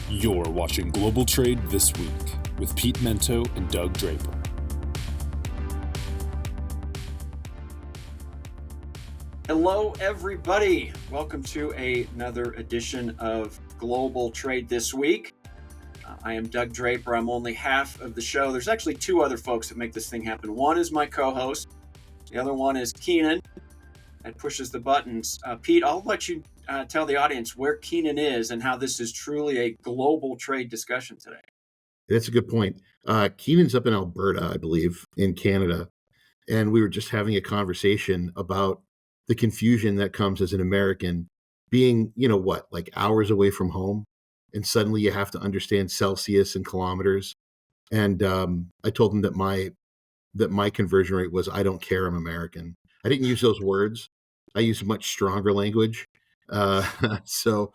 You're watching Global Trade This Week with Pete Mento and Doug Draper. Hello, everybody. Welcome to another edition of Global Trade This Week. I am Doug Draper. I'm only half of the show. There's actually two other folks that make this thing happen. One is my co-host. The other one is Keenan that pushes the buttons. Pete, I'll let you tell the audience where Keenan is and how this is truly a global trade discussion today. That's a good point. Keenan's up in Alberta, I believe, in Canada. And we were just having a conversation about the confusion that comes as an American being, like hours away from home. And suddenly you have to understand Celsius and kilometers. And I told him that my conversion rate was, I don't care, I'm American. I didn't use those words. I used much stronger language. I feel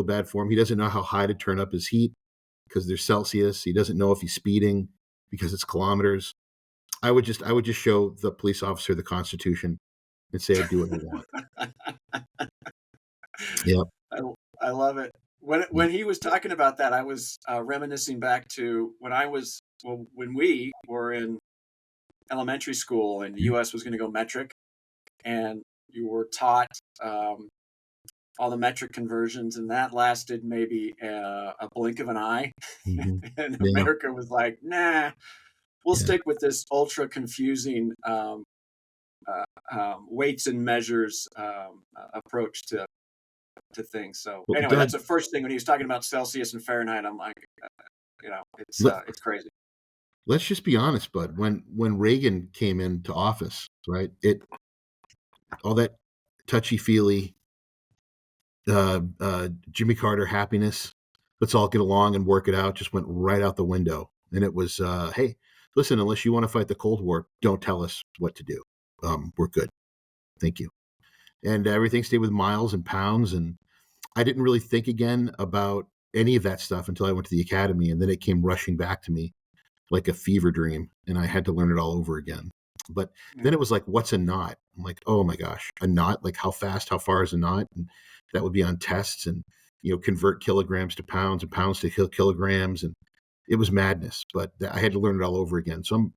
bad for him. He doesn't know how high to turn up his heat because there's Celsius. He doesn't know if he's speeding because it's kilometers. I would just show the police officer the Constitution and say, I do what I want. Yeah. I love it. When he was talking about that, I was reminiscing back to when we were in elementary school and the U.S. was going to go metric, and you were taught all the metric conversions, and that lasted maybe a blink of an eye. Mm-hmm. And America was like, nah, we'll stick with this ultra confusing weights and measures approach to things. So anyway, that's the first thing when he was talking about Celsius and Fahrenheit. I'm like, it's crazy. Let's just be honest, bud. When Reagan came into office, right? All that touchy-feely, Jimmy Carter happiness, let's all get along and work it out, just went right out the window. And it was, hey, listen, unless you want to fight the Cold War, don't tell us what to do. We're good. Thank you. And everything stayed with miles and pounds. And I didn't really think again about any of that stuff until I went to the academy. And then it came rushing back to me like a fever dream. And I had to learn it all over again. But then it was like, what's a knot? I'm like, oh my gosh, a knot? Like how fast, how far is a knot? And that would be on tests and, convert kilograms to pounds and pounds to kilograms. And it was madness, but I had to learn it all over again. So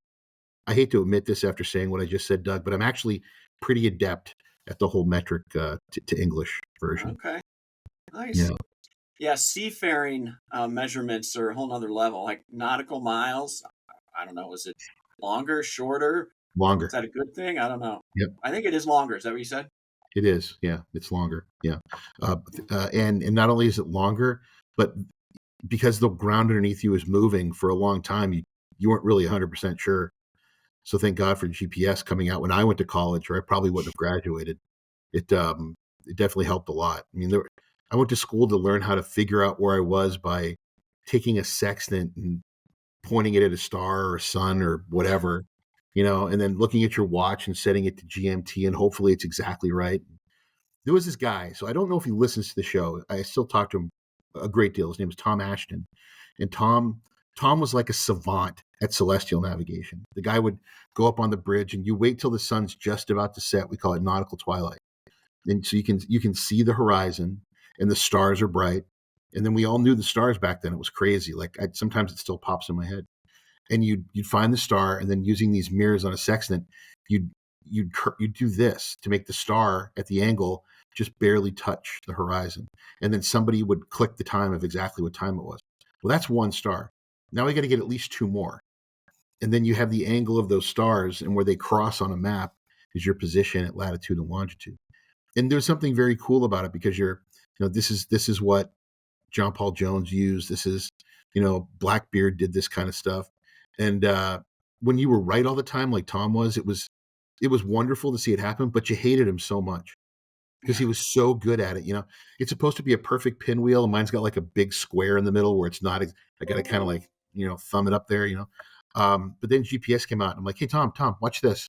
I hate to admit this after saying what I just said, Doug, but I'm actually pretty adept at the whole metric to English version. Okay, nice. Yeah, seafaring measurements are a whole nother level. Like nautical miles, I don't know, is it longer, shorter? Longer. Is that a good thing? I don't know. Yep. I think it is longer. Is that what you said? It is. Yeah, it's longer. Yeah. And not only is it longer, but because the ground underneath you is moving for a long time, you weren't really 100% sure. So thank God for GPS coming out when I went to college, or I probably wouldn't have graduated. It definitely helped a lot. I mean, I went to school to learn how to figure out where I was by taking a sextant and pointing it at a star or a sun or whatever, and then looking at your watch and setting it to GMT, and hopefully it's exactly right. There was this guy, so I don't know if he listens to the show. I still talk to him a great deal. His name is Tom Ashton. And Tom was like a savant at celestial navigation. The guy would go up on the bridge and you wait till the sun's just about to set. We call it nautical twilight. And so you can see the horizon and the stars are bright. And then we all knew the stars back then. It was crazy. Like sometimes it still pops in my head. And you'd find the star, and then using these mirrors on a sextant, you'd do this to make the star at the angle just barely touch the horizon. And then somebody would click the time of exactly what time it was. Well, that's one star. Now we got to get at least two more. And then you have the angle of those stars, and where they cross on a map is your position at latitude and longitude. And there's something very cool about it because this is what John Paul Jones used. This is, Blackbeard did this kind of stuff. And when you were right all the time, like Tom was, it was wonderful to see it happen, but you hated him so much because he was so good at it. It's supposed to be a perfect pinwheel, and mine's got like a big square in the middle where it's not. I got to kind of like, thumb it up there, But then GPS came out, and I'm like, hey, Tom, watch this.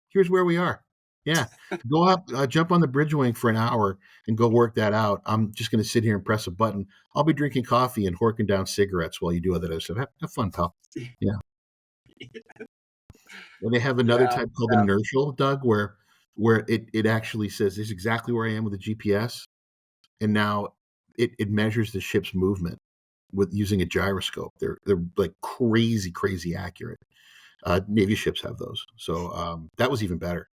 Here's where we are. Yeah, go up, jump on the bridge wing for an hour and go work that out. I'm just going to sit here and press a button. I'll be drinking coffee and horking down cigarettes while you do other stuff. Have fun, pal. Yeah. And they have another type called inertial, Doug, where it actually says this is exactly where I am with the GPS. And now it measures the ship's movement with using a gyroscope. They're like crazy accurate. Navy ships have those, so that was even better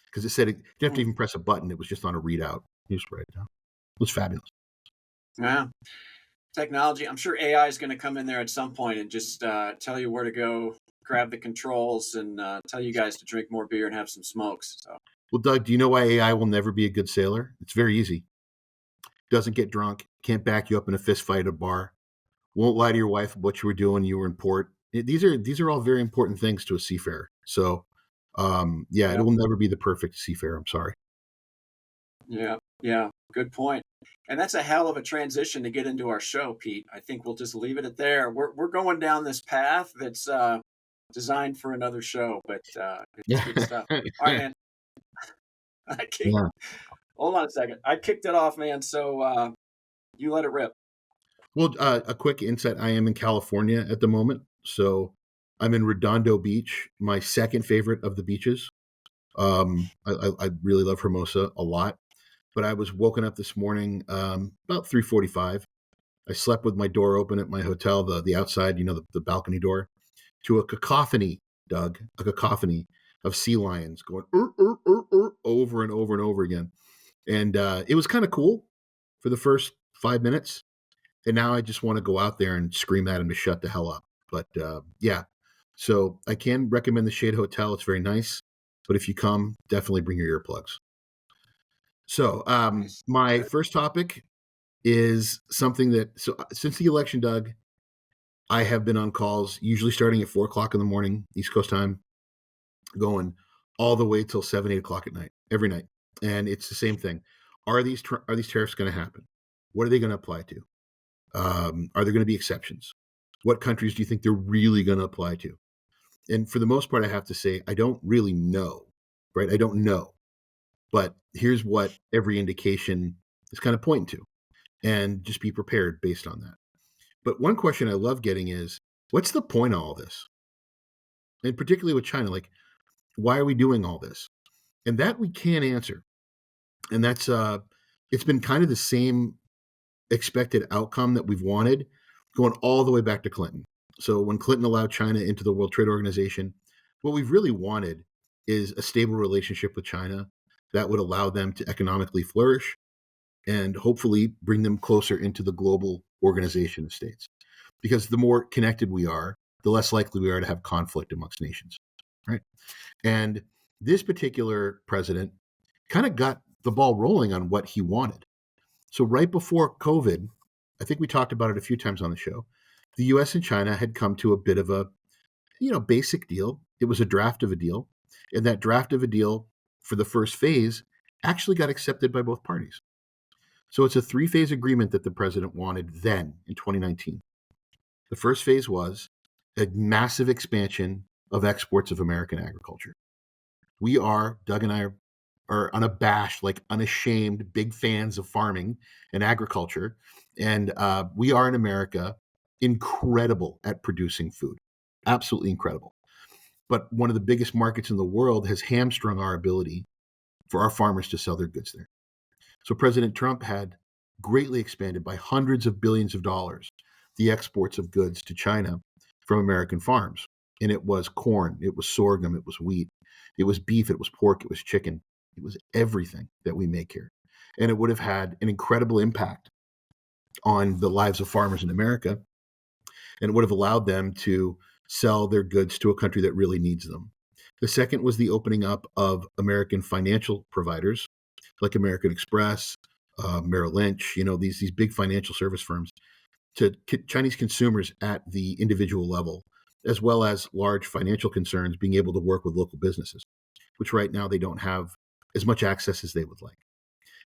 because it said you didn't have to even press a button. It was just on a readout. You just write it down. It was fabulous. Yeah. Technology. I'm sure AI is going to come in there at some point and just tell you where to go, grab the controls, and tell you guys to drink more beer and have some smokes. So. Well, Doug, do you know why AI will never be a good sailor? It's very easy. Doesn't get drunk, can't back you up in a fist fight at a bar, won't lie to your wife what you were doing when you were in port. These are all very important things to a seafarer. So, it will never be the perfect seafarer. I'm sorry. Yeah, good point. And that's a hell of a transition to get into our show, Pete. I think we'll just leave it at there. We're going down this path that's designed for another show, but it's good stuff. All right, man. Hold on a second. I kicked it off, man. So you let it rip. Well, a quick insight. I am in California at the moment. So I'm in Redondo Beach, my second favorite of the beaches. I really love Hermosa a lot. But I was woken up this morning about 3:45. I slept with my door open at my hotel, the outside, the balcony door, to a cacophony, Doug, a cacophony of sea lions going over and over and over again. And it was kind of cool for the first 5 minutes. And now I just want to go out there and scream at them to shut the hell up. But so I can recommend the Shade Hotel. It's very nice. But if you come, definitely bring your earplugs. So my first topic is something that, since the election, Doug, I have been on calls, usually starting at 4:00 in the morning, East Coast time, going all the way till 7, 8 o'clock at night, every night. And it's the same thing. Are these tariffs going to happen? What are they going to apply to? Are there going to be exceptions? What countries do you think they're really going to apply to? And for the most part, I have to say, I don't really know, right? I don't know. But here's what every indication is kind of pointing to, and just be prepared based on that. But one question I love getting is, what's the point of all this? And particularly with China, like, why are we doing all this? And that we can't answer. And that's, it's been kind of the same expected outcome that we've wanted, going all the way back to Clinton. So when Clinton allowed China into the World Trade Organization, what we've really wanted is a stable relationship with China that would allow them to economically flourish and hopefully bring them closer into the global organization of states. Because the more connected we are, the less likely we are to have conflict amongst nations, right? And this particular president kind of got the ball rolling on what he wanted. So right before COVID, I think we talked about it a few times on the show, the U.S. and China had come to a bit of a, basic deal. It was a draft of a deal. And that draft of a deal for the first phase actually got accepted by both parties. So it's a 3-phase agreement that the president wanted then in 2019. The first phase was a massive expansion of exports of American agriculture. Doug and I are unabashed, like unashamed, big fans of farming and agriculture. And we are in America incredible at producing food, absolutely incredible. But one of the biggest markets in the world has hamstrung our ability for our farmers to sell their goods there. So President Trump had greatly expanded by hundreds of billions of dollars the exports of goods to China from American farms. And it was corn, it was sorghum, it was wheat, it was beef, it was pork, it was chicken. It was everything that we make here. And it would have had an incredible impact on the lives of farmers in America. And it would have allowed them to sell their goods to a country that really needs them. The second was the opening up of American financial providers like American Express, Merrill Lynch, these big financial service firms to Chinese consumers at the individual level, as well as large financial concerns being able to work with local businesses, which right now they don't have as much access as they would like.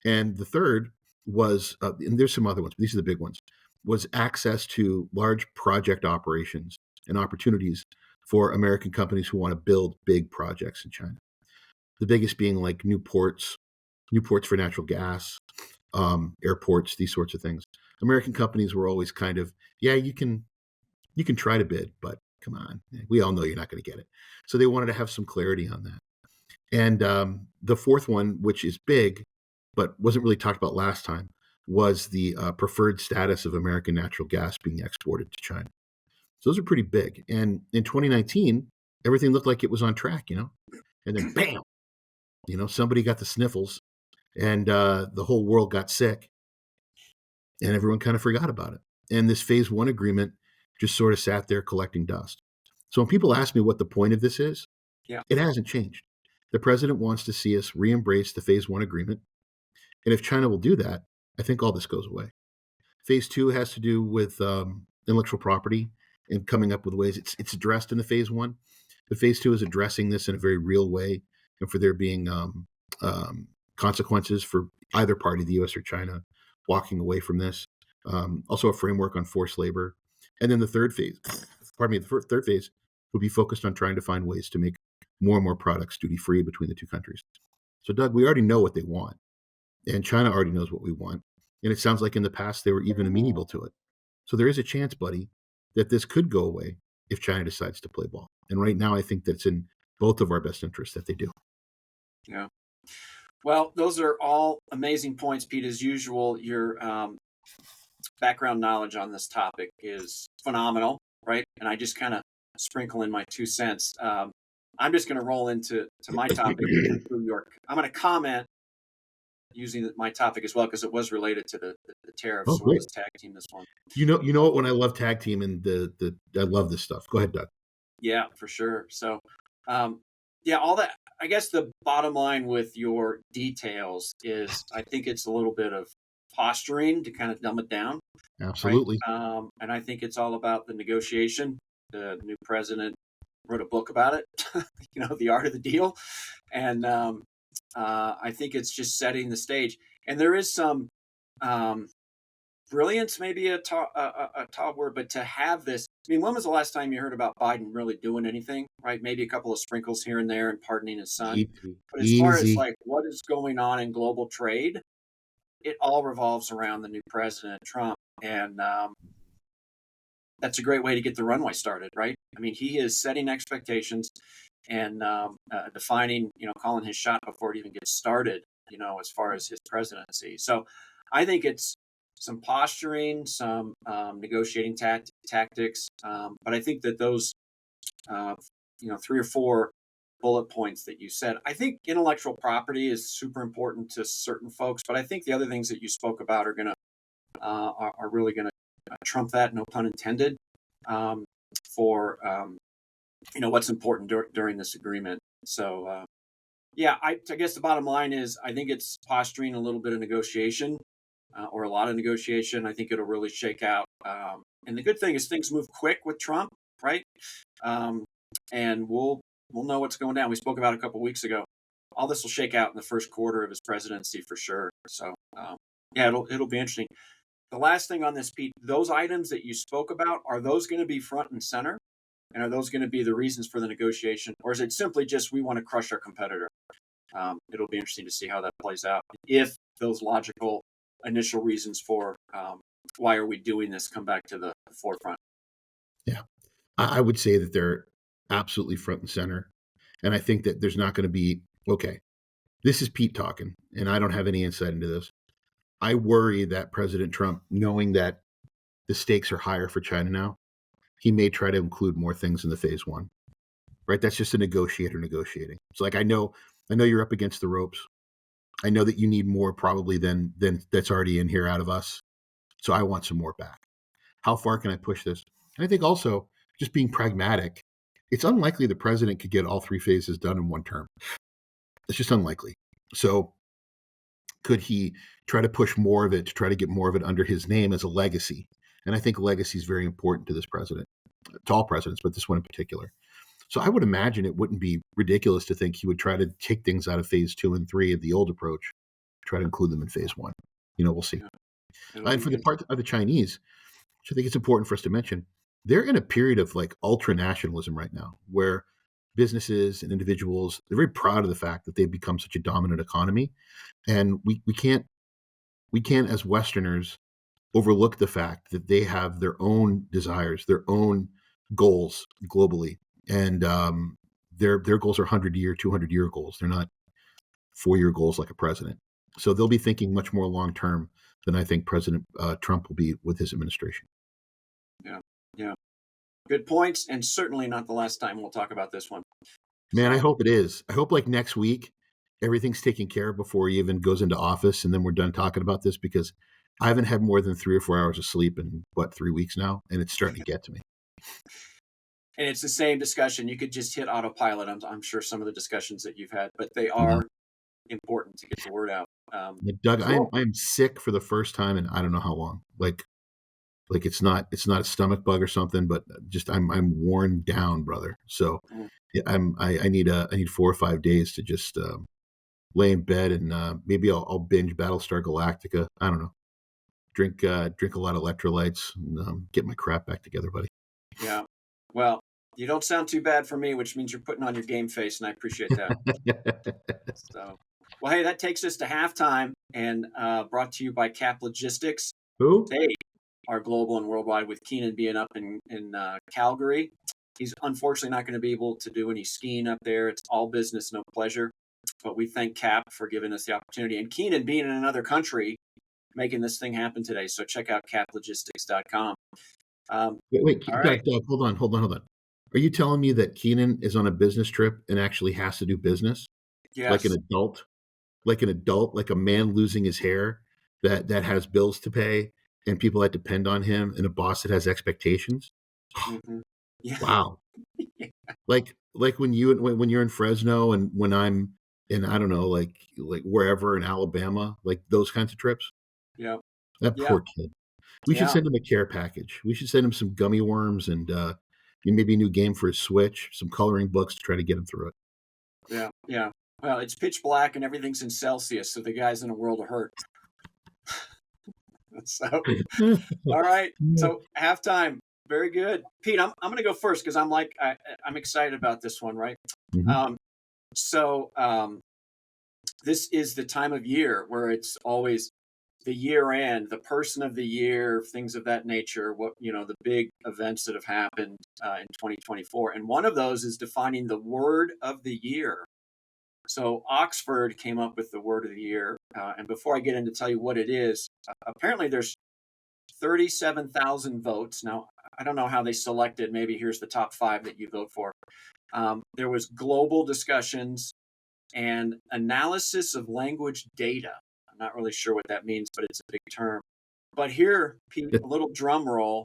And the third was, and there's some other ones, but these are the big ones, was access to large project operations and opportunities for American companies who want to build big projects in China. The biggest being like new ports for natural gas, airports, these sorts of things. American companies were always kind of, you can try to bid, but come on, we all know you're not going to get it. So they wanted to have some clarity on that. And the fourth one, which is big, but wasn't really talked about last time, was the preferred status of American natural gas being exported to China. So those are pretty big. And in 2019, everything looked like it was on track, and then bam, somebody got the sniffles, and the whole world got sick, and everyone kind of forgot about it. And this phase one agreement just sort of sat there collecting dust. So when people ask me what the point of this is, it hasn't changed. The president wants to see us re-embrace the phase one agreement. And if China will do that, I think all this goes away. Phase two has to do with intellectual property and coming up with ways. It's addressed in the phase one, but phase two is addressing this in a very real way, and for there being consequences for either party, the U.S. or China, walking away from this. Also a framework on forced labor. And then the third phase, the third phase would be focused on trying to find ways to make more and more products duty-free between the two countries. So, Doug, we already know what they want, and China already knows what we want. And it sounds like in the past they were even amenable to it. So there is a chance, buddy, that this could go away if China decides to play ball. And right now, I think that's in both of our best interests that they do. Yeah. Well, those are all amazing points, Pete. As usual, your background knowledge on this topic is phenomenal, right? And I just kind of sprinkle in my 2 cents. I'm just going to roll into my topic. I'm going to comment using my topic as well, because it was related to the tariffs. Oh, so we'll just tag team this one. You know what? When I love tag team and I love this stuff. Go ahead, Doug. Yeah, for sure. So, all that. I guess the bottom line with your details is, I think it's a little bit of posturing to kind of dumb it down. Absolutely. Right? And I think it's all about the negotiation. The new president wrote a book about it. The art of the deal, and I think it's just setting the stage. And there is some brilliance, maybe a tall word, but to have this. I mean, when was the last time you heard about Biden really doing anything, right? Maybe a couple of sprinkles here and there and pardoning his son. But as far as like what is going on in global trade, it all revolves around the new president, Trump. And that's a great way to get the runway started, right? I mean, he is setting expectations and defining, calling his shot before it even gets started, as far as his presidency. So I think it's some posturing, some negotiating tactics. But I think that those, 3 or 4 bullet points that you said, I think intellectual property is super important to certain folks. But I think the other things that you spoke about are are really going to trump that, no pun intended, for what's important during this agreement. So I guess the bottom line is, I think it's posturing, a little bit of negotiation, or a lot of negotiation. I think it'll really shake out. And the good thing is things move quick with Trump, right? And we'll know what's going down. We spoke about it a couple of weeks ago. All this will shake out in the first quarter of his presidency for sure. So it'll be interesting. The last thing on this, Pete, those items that you spoke about, are those going to be front and center? And are those going to be the reasons for the negotiation? Or is it simply just, we want to crush our competitor? It'll be interesting to see how that plays out. If those logical initial reasons for why are we doing this come back to the forefront. Yeah, I would say that they're absolutely front and center. And I think that there's not going to be, okay, this is Pete talking, and I don't have any insight into this. I worry that President Trump, knowing that the stakes are higher for China now, he may try to include more things in the phase one, right? That's just a negotiator negotiating. It's like, I know you're up against the ropes. I know that you need more probably than that's already in here out of us. So I want some more back. How far can I push this? And I think also, just being pragmatic, it's unlikely the president could get all 3 phases done in one term. It's just unlikely. So could he try to push more of it to try to get more of it under his name as a legacy? And I think legacy is very important to this president, to all presidents, but this one in particular. So I would imagine it wouldn't be ridiculous to think he would try to take things out of phase 2 and 3 of the old approach, try to include them in phase 1. We'll see. And for the part of the Chinese, which I think it's important for us to mention, they're in a period of like ultra nationalism right now, where businesses and individuals, they're very proud of the fact that they've become such a dominant economy. And we can't as Westerners overlook the fact that they have their own desires, their own goals globally. And their goals are 100-year, 200-year goals. They're not 4-year goals like a president. So they'll be thinking much more long-term than I think President Trump will be with his administration. Yeah. Yeah. Good points, and certainly not the last time we'll talk about this one. Man, I hope it is. I hope like next week, everything's taken care of before he even goes into office, and then we're done talking about this, because I haven't had more than 3 or 4 hours of sleep in 3 weeks now, and it's starting to get to me. And it's the same discussion. You could just hit autopilot. I'm sure some of the discussions that you've had, but they are important to get the word out. Doug, cool. I'm sick for the first time in I don't know how long. Like it's not a stomach bug or something, but just I'm worn down, brother. So yeah, I need 4 or 5 days to just lay in bed, and maybe I'll binge Battlestar Galactica. I don't know. Drink a lot of electrolytes, and get my crap back together, buddy. Yeah. Well, you don't sound too bad for me, which means you're putting on your game face, and I appreciate that. So, well, hey, that takes us to halftime, and brought to you by Cap Logistics. Who? They are global and worldwide, with Keenan being up in Calgary. He's unfortunately not going to be able to do any skiing up there. It's all business, no pleasure. But we thank Cap for giving us the opportunity. And Keenan being in another country, making this thing happen today. So check out caplogistics.com. Wait, all Doug, right. Doug, hold on. Are you telling me that Keenan is on a business trip and actually has to do business? Yes. Like an adult, like a man losing his hair that has bills to pay and people that depend on him, and a boss that has expectations? Mm-hmm. Yeah. Wow. Yeah. Like when you're in Fresno, and when I'm in, I don't know, like wherever in Alabama, like those kinds of trips. Yeah. That poor kid. We should send him a care package. We should send him some gummy worms, and maybe a new game for his Switch, some coloring books to try to get him through it. Yeah. Yeah. Well, it's pitch black and everything's in Celsius, so the guy's in a world of hurt. So, all right. So halftime, very good. Pete, I'm going to go first, because I'm excited about this one, right? Mm-hmm. This is the time of year where it's always the year end, the person of the year, things of that nature. What the big events that have happened in 2024, and one of those is defining the word of the year. So Oxford came up with the word of the year, and before I get into tell you what it is, apparently there's 37,000 votes. Now, I don't know how they selected. Maybe here's the top 5 that you vote for. There was global discussions and analysis of language data. I'm not really sure what that means, but it's a big term. But here, Pete, a little drum roll.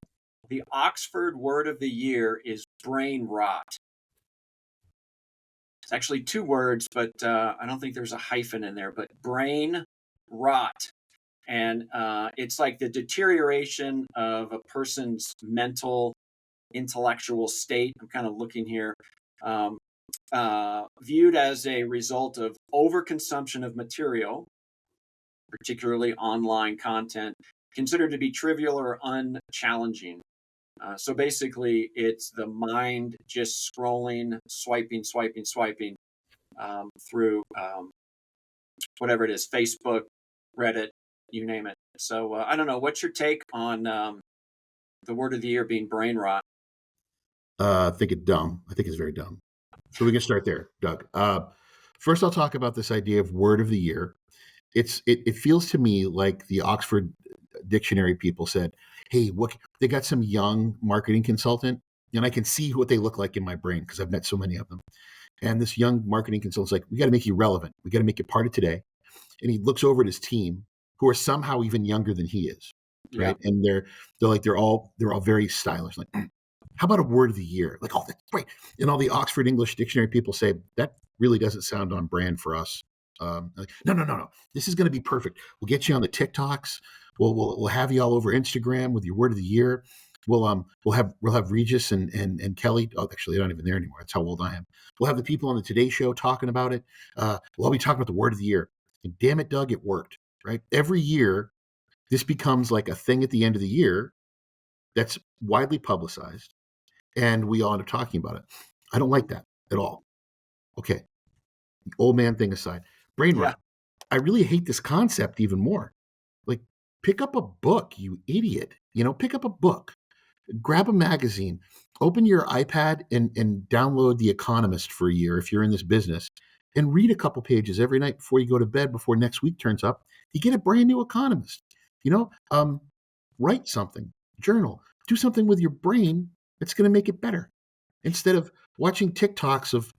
The Oxford word of the year is brain rot. It's actually 2 words, but I don't think there's a hyphen in there, but brain rot. And it's like the deterioration of a person's mental, intellectual state. I'm kind of looking here. Viewed as a result of overconsumption of material, particularly online content, considered to be trivial or unchallenging. So basically, it's the mind just scrolling, swiping through whatever it is, Facebook, Reddit, you name it. So I don't know. What's your take on the word of the year being brain rot? I think it's dumb. I think it's very dumb. So we can start there, Doug. First, I'll talk about this idea of word of the year. It feels to me like the Oxford Dictionary people said, "Hey, what?" They got some young marketing consultant, and I can see what they look like in my brain because I've met so many of them. And this young marketing consultant's like, "We got to make you relevant. We got to make you part of today." And he looks over at his team, who are somehow even younger than he is, right? And they're all very stylish. Like, how about a word of the year? Like, oh, that's great. And all the Oxford English Dictionary people say that really doesn't sound on brand for us. Like, no. This is going to be perfect. We'll get you on the TikToks. We'll have you all over Instagram with your word of the year. We'll have Regis and Kelly. Oh, actually, they're not even there anymore. That's how old I am. We'll have the people on the Today Show talking about it. We'll be talking about the word of the year. And damn it, Doug, it worked. Right? Every year, this becomes like a thing at the end of the year that's widely publicized, and we all end up talking about it. I don't like that at all. Okay, the old man thing aside, brain rot. I really hate this concept even more. Like, pick up a book, you idiot. Pick up a book. Grab a magazine. Open your iPad and download The Economist for a year if you're in this business, and read a couple pages every night before you go to bed, before next week turns up. You get a brand new Economist. Write something, journal, do something with your brain that's going to make it better. Instead of watching TikToks of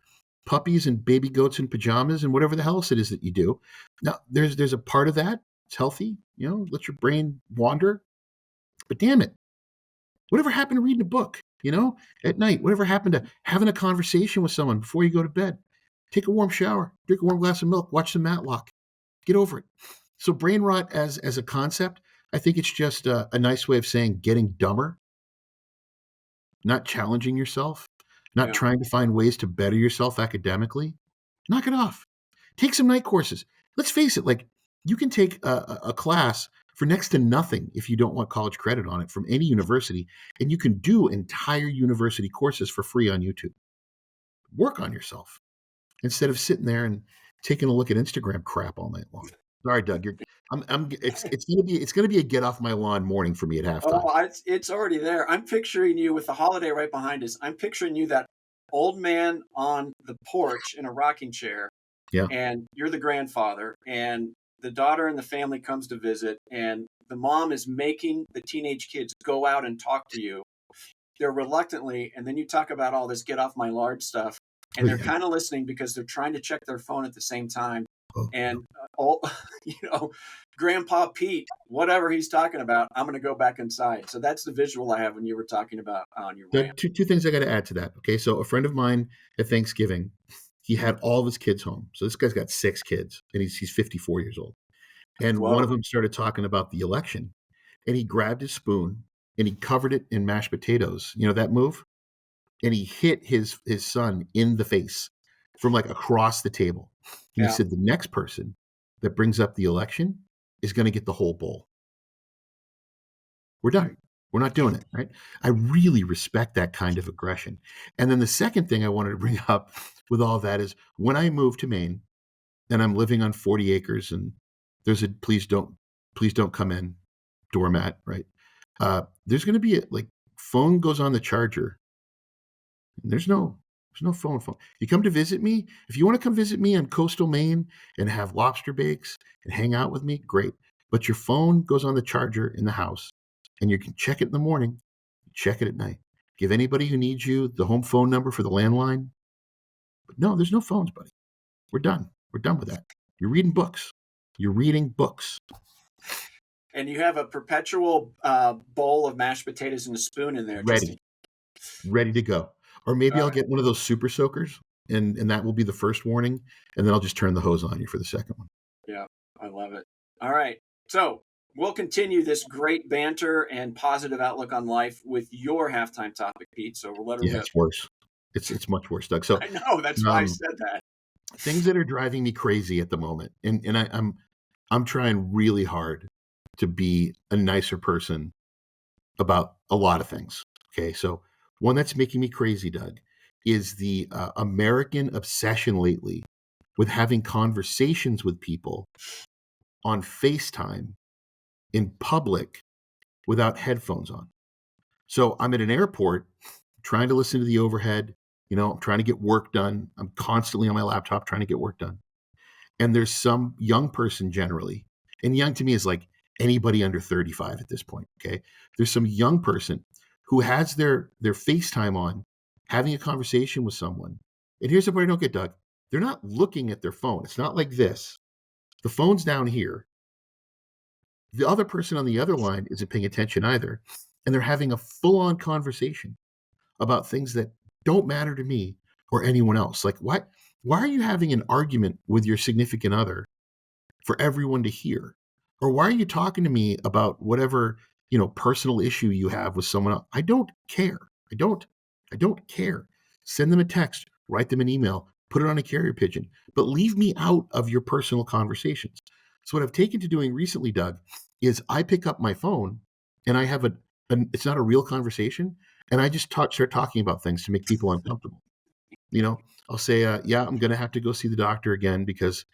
puppies and baby goats in pajamas and whatever the hell else it is that you do. Now, there's a part of that. It's healthy, let your brain wander. But damn it, whatever happened to reading a book, at night? Whatever happened to having a conversation with someone before you go to bed? Take a warm shower, drink a warm glass of milk, watch some Matlock. Get over it. So brain rot as a concept, I think it's just a nice way of saying getting dumber, not challenging yourself, not trying to find ways to better yourself academically. Knock it off. Take some night courses. Let's face it, you can take a class for next to nothing if you don't want college credit on it from any university, and you can do entire university courses for free on YouTube. Work on yourself instead of sitting there and taking a look at Instagram crap all night long. Sorry, Doug. It's gonna be a get off my lawn morning for me at halftime. Oh, it's already there. I'm picturing you with the holiday right behind us. I'm picturing you, that old man on the porch in a rocking chair. Yeah. And you're the grandfather, and the daughter and the family comes to visit, and the mom is making the teenage kids go out and talk to you. They're reluctantly, and then you talk about all this get off my large stuff, and they're kind of listening because they're trying to check their phone at the same time. And Grandpa Pete, whatever he's talking about, I'm going to go back inside. So that's the visual I have when you were talking about on your rant. Two things I got to add to that. Okay, so a friend of mine at Thanksgiving, he had all of his kids home. So this guy's got 6 kids, and he's 54 years old. And one of them started talking about the election, and he grabbed his spoon and he covered it in mashed potatoes. You know that move? And he hit his son in the face from across the table. And he said, the next person that brings up the election is going to get the whole bowl. We're done. We're not doing it, right? I really respect that kind of aggression. And then the second thing I wanted to bring up with all of that is when I moved to Maine and I'm living on 40 acres and there's a please don't come in doormat, right? There's going to be phone goes on the charger. And there's no phone. You come to visit me. If you want to come visit me in coastal Maine and have lobster bakes and hang out with me, great. But your phone goes on the charger in the house, and you can check it in the morning, check it at night. Give anybody who needs you the home phone number for the landline. But no, there's no phones, buddy. We're done. We're done with that. You're reading books. And you have a perpetual bowl of mashed potatoes and a spoon in there. Ready to go. Or maybe I'll get one of those super soakers, and that will be the first warning, and then I'll just turn the hose on you for the second one. Yeah, I love it. All right. So we'll continue this great banter and positive outlook on life with your halftime topic, Pete. So we'll let her go. It's worse. It's much worse, Doug. So I know, that's why I said that. Things that are driving me crazy at the moment, and I'm trying really hard to be a nicer person about a lot of things. Okay, so one that's making me crazy, Doug, is the American obsession lately with having conversations with people on FaceTime in public without headphones on. So I'm at an airport trying to listen to the overhead. I'm trying to get work done. I'm constantly on my laptop trying to get work done. And there's some young person generally, and young to me is like anybody under 35 at this point, okay? There's some young person who has their FaceTime on, having a conversation with someone. And here's the part I don't get, Doug. They're not looking at their phone. It's not like this. The phone's down here. The other person on the other line isn't paying attention either. And they're having a full-on conversation about things that don't matter to me or anyone else. Why are you having an argument with your significant other for everyone to hear? Or why are you talking to me about whatever personal issue you have with someone else? I don't care. I don't care. Send them a text, write them an email, put it on a carrier pigeon, but leave me out of your personal conversations. So what I've taken to doing recently, Doug, is I pick up my phone and I have it's not a real conversation, and I just start talking about things to make people uncomfortable. I'll say, yeah, I'm going to have to go see the doctor again because,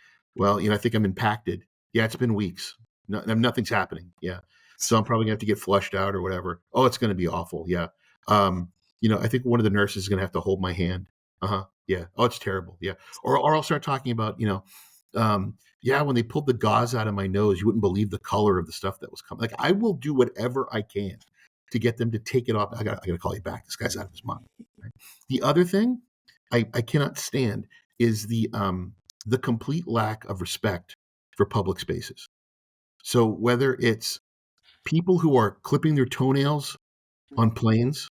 I think I'm impacted. Yeah, it's been weeks. Nothing's happening. Yeah. So I'm probably going to have to get flushed out or whatever. Oh, it's going to be awful. Yeah. I think one of the nurses is going to have to hold my hand. Yeah. Oh, it's terrible. Yeah. Or I'll start talking about, Yeah, when they pulled the gauze out of my nose, you wouldn't believe the color of the stuff that was coming. Like, I will do whatever I can to get them to take it off. I got to call you back. This guy's out of his mind. Right? The other thing I cannot stand is the complete lack of respect for public spaces. So whether it's people who are clipping their toenails on planes,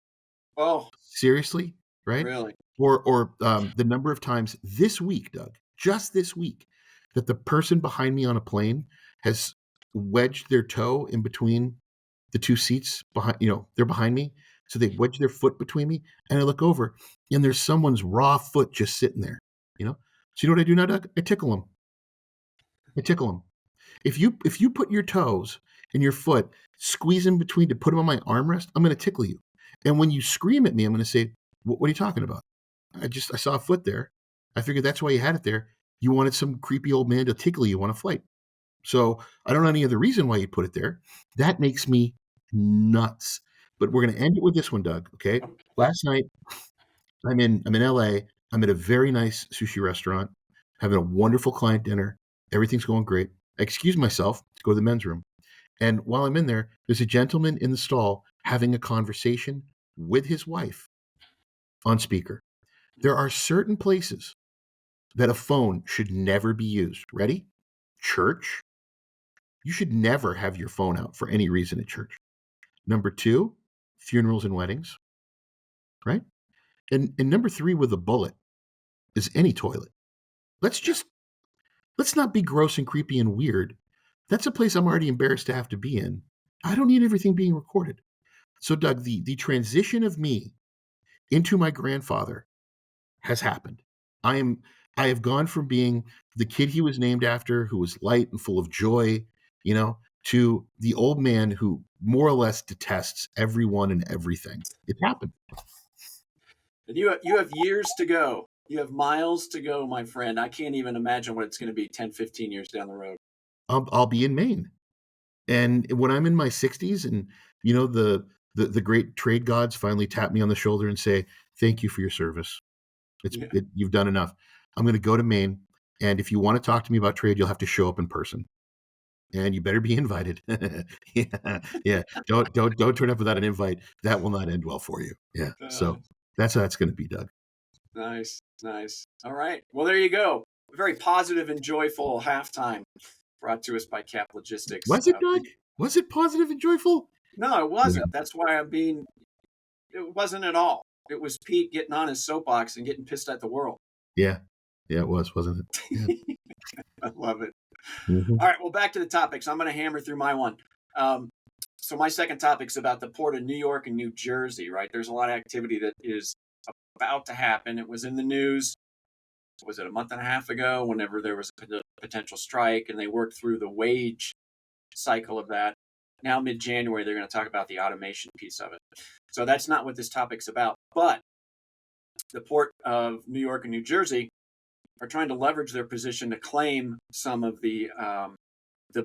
Oh, seriously, right? really? Or the number of times this week, Doug, just this week, that the person behind me on a plane has wedged their toe in between the two seats behind, they're behind me. So they wedge their foot between me, and I look over, and there's someone's raw foot just sitting there, So you know what I do now, Doug? I tickle them. I tickle them. If you put your toes and your foot, squeeze in between to put them on my armrest, I'm going to tickle you. And when you scream at me, I'm going to say, what are you talking about? I saw a foot there. I figured that's why you had it there. You wanted some creepy old man to tickle you on a flight. So I don't know any other reason why you put it there. That makes me nuts. But we're going to end it with this one, Doug. Okay. Last night, I'm in LA. I'm at a very nice sushi restaurant, having a wonderful client dinner. Everything's going great. I excuse myself to go to the men's room. And while I'm in there, there's a gentleman in the stall having a conversation with his wife on speaker. There are certain places that a phone should never be used. Ready? Church. You should never have your phone out for any reason at church. Number 2, funerals and weddings. Right? And number 3 with a bullet is any toilet. Let's not be gross and creepy and weird. That's a place I'm already embarrassed to have to be in. I don't need everything being recorded. So, Doug, the transition of me into my grandfather has happened. I have gone from being the kid he was named after, who was light and full of joy, to the old man who more or less detests everyone and everything. It happened. And you have years to go. You have miles to go, my friend. I can't even imagine what it's going to be 10, 15 years down the road. I'll be in Maine. And when I'm in my 60s and, the great trade gods finally tap me on the shoulder and say, thank you for your service. You've done enough. I'm going to go to Maine. And if you want to talk to me about trade, you'll have to show up in person. And you better be invited. Yeah. Don't turn up without an invite. That will not end well for you. Yeah. So that's how it's going to be, Doug. Nice. All right. Well, there you go. A very positive and joyful halftime brought to us by Cap Logistics. Was it, Doug? Was it positive and joyful? No, it wasn't. Yeah. That's why it wasn't at all. It was Pete getting on his soapbox and getting pissed at the world. Yeah. Yeah, it was, wasn't it? Yeah. I love it. Mm-hmm. All right. Well, back to the topics. I'm going to hammer through my one. So my second topic is about the port of New York and New Jersey, right? There's a lot of activity that is about to happen. It was in the news. Was it a month and a half ago, whenever there was a potential strike, and they worked through the wage cycle of that. Now, mid-January, they're going to talk about the automation piece of it. So that's not what this topic's about. But the port of New York and New Jersey are trying to leverage their position to claim some of the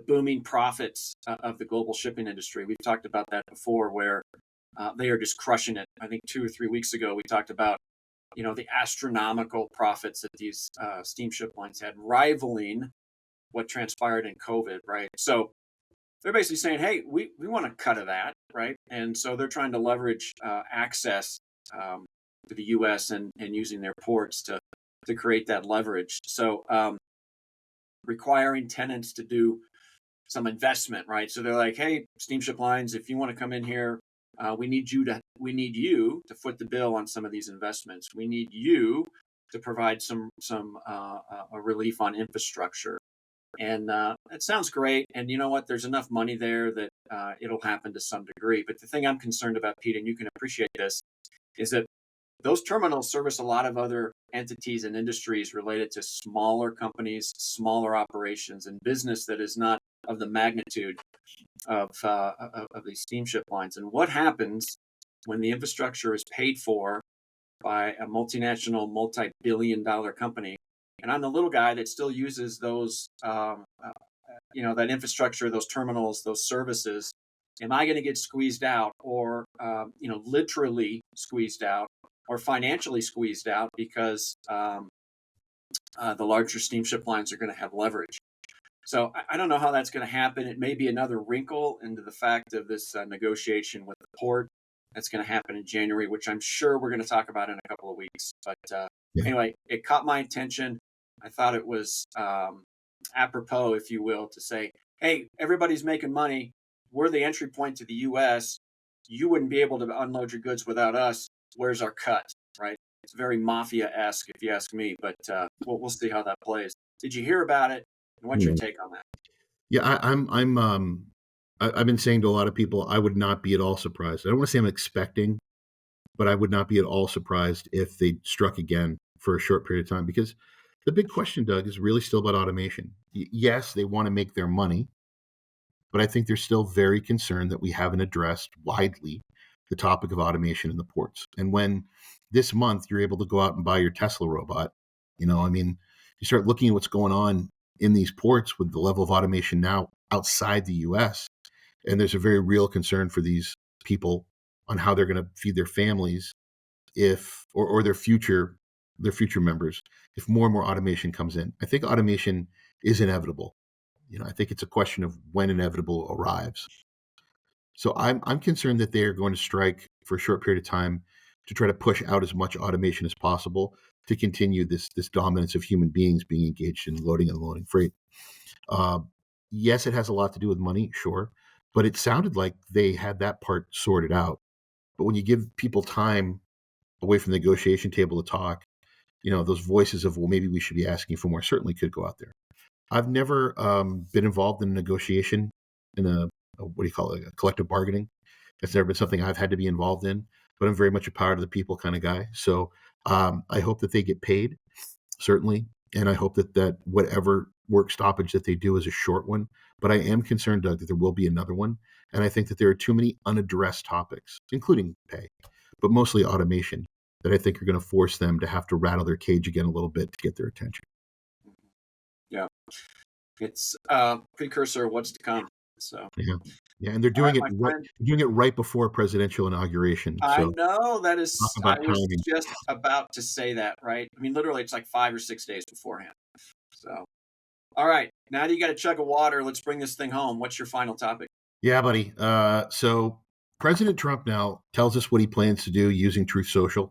booming profits of the global shipping industry. We've talked about that before, where they are just crushing it. I think 2 or 3 weeks ago, we talked about the astronomical profits that these steamship lines had, rivaling what transpired in COVID, right? So they're basically saying, hey, we want a cut of that, right? And so they're trying to leverage access to the U.S. and using their ports to create that leverage. So requiring tenants to do some investment, right? So they're like, hey, steamship lines, if you want to come in here, we need you to foot the bill on some of these investments. We need you to provide some a relief on infrastructure. And it sounds great. And you know what? There's enough money there that it'll happen to some degree. But the thing I'm concerned about, Pete, and you can appreciate this, is that those terminals service a lot of other entities and industries related to smaller companies, smaller operations, and business that is not of the magnitude of these steamship lines. And what happens when the infrastructure is paid for by a multinational, multi-billion-dollar company, and I'm the little guy that still uses those, that infrastructure, those terminals, those services? Am I going to get squeezed out, or literally squeezed out, or financially squeezed out because the larger steamship lines are going to have leverage. So I don't know how that's going to happen. It may be another wrinkle into the fact of this negotiation with the port that's going to happen in January, which I'm sure we're going to talk about in a couple of weeks. But anyway, it caught my attention. I thought it was apropos, if you will, to say, hey, everybody's making money. We're the entry point to the U.S. You wouldn't be able to unload your goods without us. Where's our cut, right? It's very mafia-esque, if you ask me, but we'll see how that plays. Did you hear about it? And what's your take on that? Yeah, I've been saying to a lot of people, I would not be at all surprised. I don't want to say I'm expecting, but I would not be at all surprised if they struck again for a short period of time, because the big question, Doug, is really still about automation. Yes, they want to make their money, but I think they're still very concerned that we haven't addressed widely the topic of automation in the ports. And when this month you're able to go out and buy your Tesla robot, you start looking at what's going on in these ports with the level of automation now outside the US. And there's a very real concern for these people on how they're going to feed their families or their future members if more and more automation comes in. I think automation is inevitable. I think it's a question of when inevitable arrives. So I'm concerned that they are going to strike for a short period of time to try to push out as much automation as possible to continue this dominance of human beings being engaged in loading and unloading freight. Yes, it has a lot to do with money, sure, but it sounded like they had that part sorted out. But when you give people time away from the negotiation table to talk, those voices of, well, maybe we should be asking for more certainly could go out there. I've never been involved in a negotiation in a collective bargaining. It's never been something I've had to be involved in, but I'm very much a power to the people kind of guy. So I hope that they get paid, certainly. And I hope that whatever work stoppage that they do is a short one. But I am concerned, Doug, that there will be another one. And I think that there are too many unaddressed topics, including pay, but mostly automation, that I think are going to force them to have to rattle their cage again a little bit to get their attention. Yeah. It's a precursor of what's to come. So yeah, and they're doing doing it right before a presidential inauguration. So I know that is. I was timing. just about to say that, right? I mean, literally, it's like 5 or 6 days beforehand. So, all right, now that you got a chug of water, let's bring this thing home. What's your final topic? Yeah, buddy. So President Trump now tells us what he plans to do using Truth Social,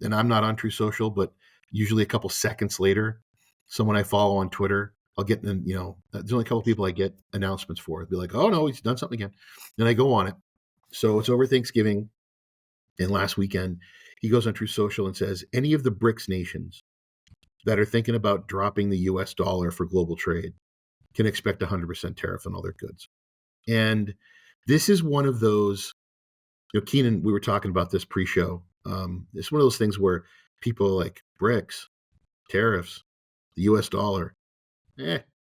and I'm not on Truth Social, but usually a couple seconds later, someone I follow on Twitter, I'll get, there's only a couple people I get announcements for. It'd be like, oh no, he's done something again. Then I go on it. So it's over Thanksgiving and last weekend, he goes on Truth Social and says, any of the BRICS nations that are thinking about dropping the US dollar for global trade can expect 100% tariff on all their goods. And this is one of those, Keenan, we were talking about this pre-show. It's one of those things where people are like, BRICS, tariffs, the US dollar,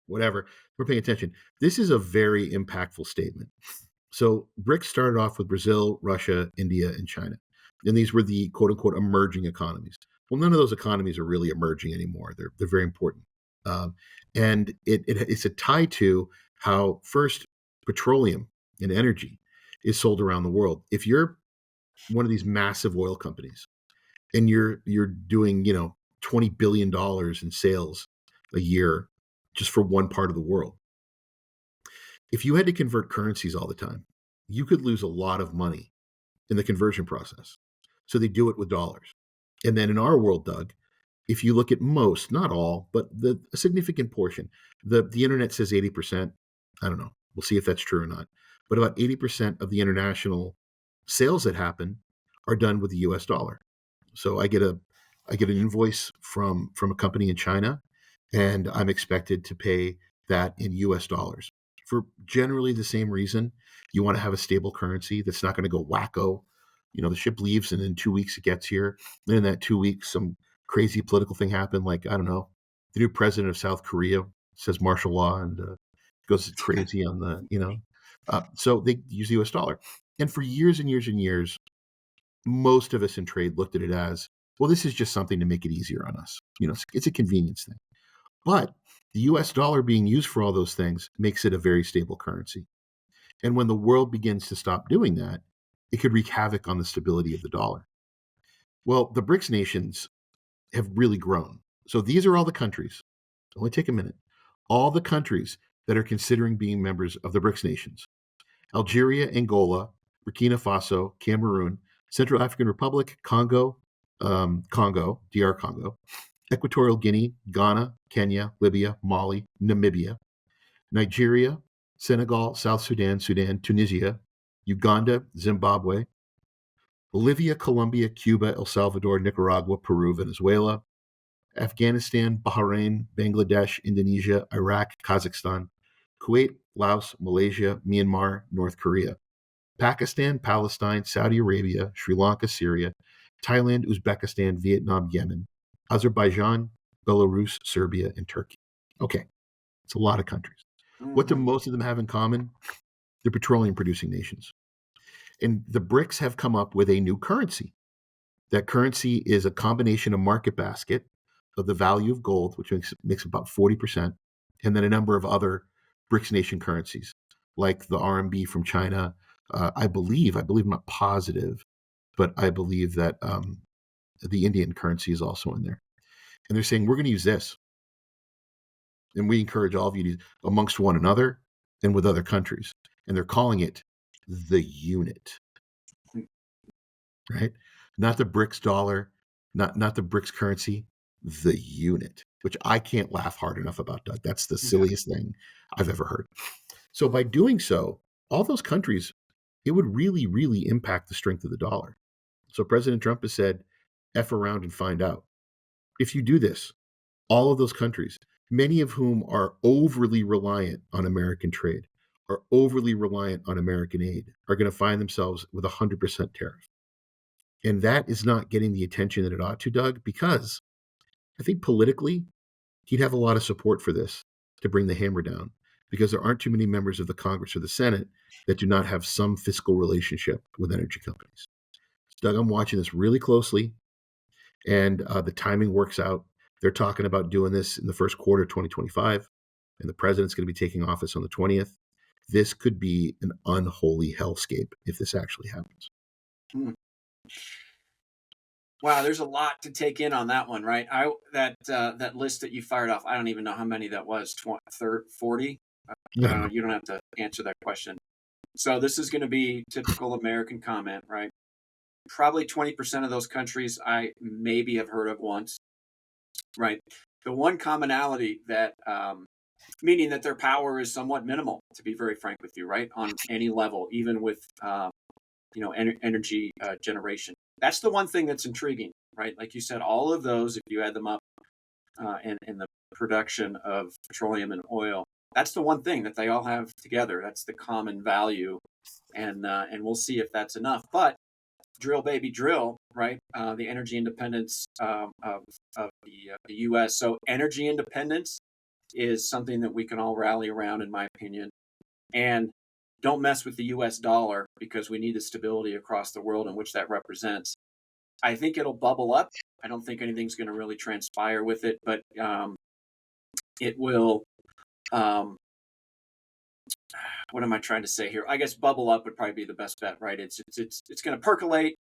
whatever. We're paying attention. This is a very impactful statement. So BRICS started off with Brazil, Russia, India, and China. And these were the quote unquote emerging economies. Well, none of those economies are really emerging anymore. They're very important. And it's a tie to how first petroleum and energy is sold around the world. If you're one of these massive oil companies and you're doing, $20 billion in sales a year just for one part of the world, if you had to convert currencies all the time, you could lose a lot of money in the conversion process. So they do it with dollars. And then in our world, Doug, if you look at most, not all, but a significant portion, the internet says 80%. I don't know. We'll see if that's true or not. But about 80% of the international sales that happen are done with the US dollar. So I get an invoice from a company in China, and I'm expected to pay that in US dollars for generally the same reason. You want to have a stable currency that's not going to go wacko. The ship leaves and in 2 weeks it gets here. Then in that 2 weeks, some crazy political thing happened. Like, I don't know, the new president of South Korea says martial law and goes crazy on the, so they use the US dollar. And for years and years and years, most of us in trade looked at it as, well, this is just something to make it easier on us. It's a convenience thing. But the US dollar being used for all those things makes it a very stable currency. And when the world begins to stop doing that, it could wreak havoc on the stability of the dollar. Well, the BRICS nations have really grown. So these are all the countries. Only take a minute. All the countries that are considering being members of the BRICS nations: Algeria, Angola, Burkina Faso, Cameroon, Central African Republic, Congo, DR Congo, Equatorial Guinea, Ghana, Kenya, Libya, Mali, Namibia, Nigeria, Senegal, South Sudan, Tunisia, Uganda, Zimbabwe, Bolivia, Colombia, Cuba, El Salvador, Nicaragua, Peru, Venezuela, Afghanistan, Bahrain, Bangladesh, Indonesia, Iraq, Kazakhstan, Kuwait, Laos, Malaysia, Myanmar, North Korea, Pakistan, Palestine, Saudi Arabia, Sri Lanka, Syria, Thailand, Uzbekistan, Vietnam, Yemen, Azerbaijan, Belarus, Serbia, and Turkey. Okay, it's a lot of countries. What do most of them have in common? They're petroleum producing nations. And the BRICS have come up with a new currency. That currency is a combination of market basket of the value of gold, which makes about 40%, and then a number of other BRICS nation currencies, like the RMB from China. I believe, I'm not positive, but I believe that the Indian currency is also in there. And they're saying, we're going to use this. And we encourage all of you to, amongst one another and with other countries. And they're calling it the unit, right? Not the BRICS dollar, not the BRICS currency, the unit, which I can't laugh hard enough about, Doug. That's the silliest thing I've ever heard. So by doing so, all those countries, it would really, really impact the strength of the dollar. So President Trump has said, F around and find out. If you do this, all of those countries, many of whom are overly reliant on American trade, are overly reliant on American aid, are going to find themselves with 100% tariff. And that is not getting the attention that it ought to, Doug, because I think politically, he'd have a lot of support for this to bring the hammer down, because there aren't too many members of the Congress or the Senate that do not have some fiscal relationship with energy companies. So, Doug, I'm watching this really closely, and the timing works out. They're talking about doing this in the first quarter of 2025, and the president's going to be taking office on the 20th. This could be an unholy hellscape if this actually happens. Wow, there's a lot to take in on that one, right? That list that you fired off, I don't even know how many that was, 40? You don't have to answer that question. So this is going to be typical American comment, right? Probably 20% of those countries I maybe have heard of once, right? The one commonality that, meaning that their power is somewhat minimal, to be very frank with you, right? On any level, even with, energy generation. That's the one thing that's intriguing, right? Like you said, all of those, if you add them up in the production of petroleum and oil, that's the one thing that they all have together. That's the common value. And we'll see if that's enough. But drill, baby, drill, right? The energy independence of the U.S. So energy independence is something that we can all rally around, in my opinion. And don't mess with the U.S. dollar, because we need the stability across the world in which that represents. I think it'll bubble up. I don't think anything's going to really transpire with it, but it will. What am I trying to say here? I guess bubble up would probably be the best bet, right? It's going to percolate.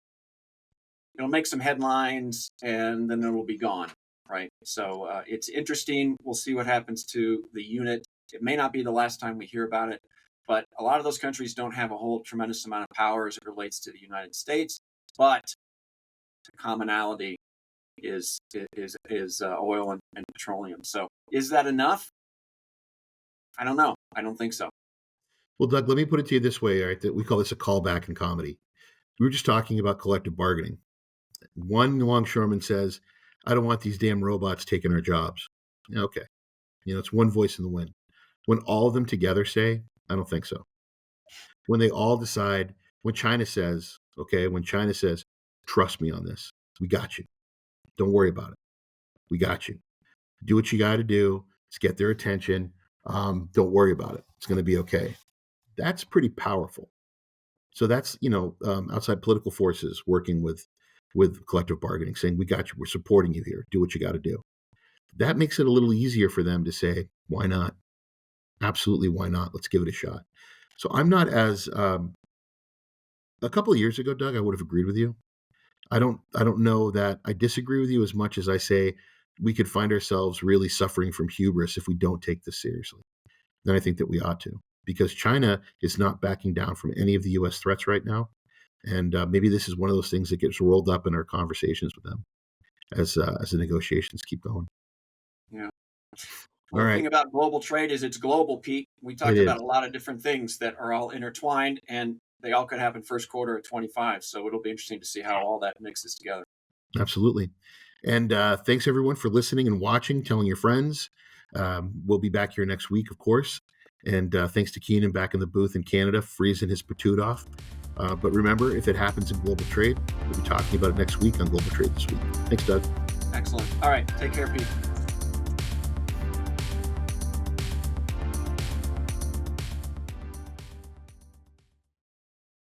It'll make some headlines, and then it will be gone, right? So it's interesting. We'll see what happens to the unit. It may not be the last time we hear about it, but a lot of those countries don't have a whole tremendous amount of power as it relates to the United States. But the commonality is oil and petroleum. So is that enough? I don't know. I don't think so. Well, Doug, let me put it to you this way, right? That we call this a callback in comedy. We were just talking about collective bargaining. One longshoreman says, I don't want these damn robots taking our jobs. Okay. It's one voice in the wind. When all of them together say, I don't think so. When they all decide, when China says, trust me on this. We got you. Don't worry about it. We got you. Do what you got to do. Let's get their attention. Don't worry about it. It's going to be okay. That's pretty powerful. So that's, outside political forces working with collective bargaining, saying, we got you. We're supporting you here. Do what you got to do. That makes it a little easier for them to say, why not? Absolutely, why not? Let's give it a shot. So I'm not as a couple of years ago, Doug, I would have agreed with you. I don't know that I disagree with you as much as I say we could find ourselves really suffering from hubris if we don't take this seriously. Then I think that we ought to, because China is not backing down from any of the U.S. threats right now. And maybe this is one of those things that gets rolled up in our conversations with them as the negotiations keep going. Yeah. Well, the thing about global trade is it's global, Pete. We talked about a lot of different things that are all intertwined, and they all could happen first quarter of 25. So it'll be interesting to see how all that mixes together. Absolutely. And thanks, everyone, for listening and watching, telling your friends. We'll be back here next week, of course. And thanks to Keenan back in the booth in Canada, freezing his patoot off. But remember, if it happens in global trade, we'll be talking about it next week on Global Trade This Week. Thanks, Doug. Excellent. All right. Take care, Pete.